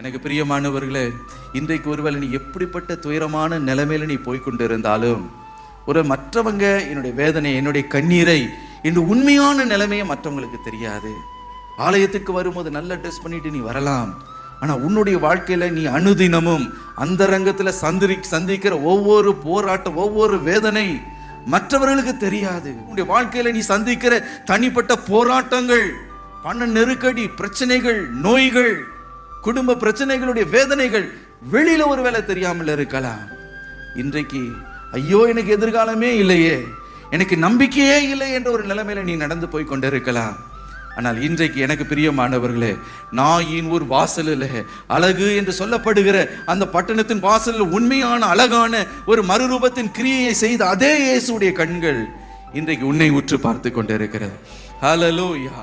எனக்கு பிரியமானவர்களே, இன்றைக்கு ஒருவேளை நீ எப்படிப்பட்ட துயரமான நிலைமையில நீ போய்கொண்டு இருந்தாலும், ஒரு மற்றவங்க என்னுடைய வேதனை, என்னுடைய கண்ணீரை, இந்த உண்மையான நிலைமையை மற்றவங்களுக்கு தெரியாது. ஆலயத்துக்கு வரும்போது நல்ல ட்ரெஸ் பண்ணிட்டு நீ வரலாம், ஆனா உன்னுடைய வாழ்க்கையில நீ அனுதினமும் அந்த ரங்கத்துல சந்திக்கிற ஒவ்வொரு போராட்டம், ஒவ்வொரு வேதனை மற்றவர்களுக்கு தெரியாது. உன்னுடைய வாழ்க்கையில நீ சந்திக்கிற தனிப்பட்ட போராட்டங்கள், பண நெருக்கடி, பிரச்சனைகள், நோய்கள், குடும்ப பிரச்சனைகளுடைய வேதனைகள் வெளியில ஒருவேளை தெரியாமல் இருக்கலாம். இன்றைக்கு ஐயோ எனக்கு எதிர்காலமே இல்லையே, எனக்கு நம்பிக்கையே இல்லை என்ற ஒரு நிலைமையில நீ நடந்து போய் கொண்டிருக்கலாம். ஆனால் இன்றைக்கு எனக்கு பிரியமானவர்களே, நாயின் ஒரு வாசலில் அழகு என்று சொல்லப்படுகிற அந்த பட்டணத்தின் வாசலில் உண்மையான அழகான ஒரு மறுரூபத்தின் கிரியையை செய்த அதே இயேசுடைய கண்கள் இன்றைக்கு உன்னை உற்று பார்த்து கொண்டிருக்கிறது. ஹல்லேலூயா.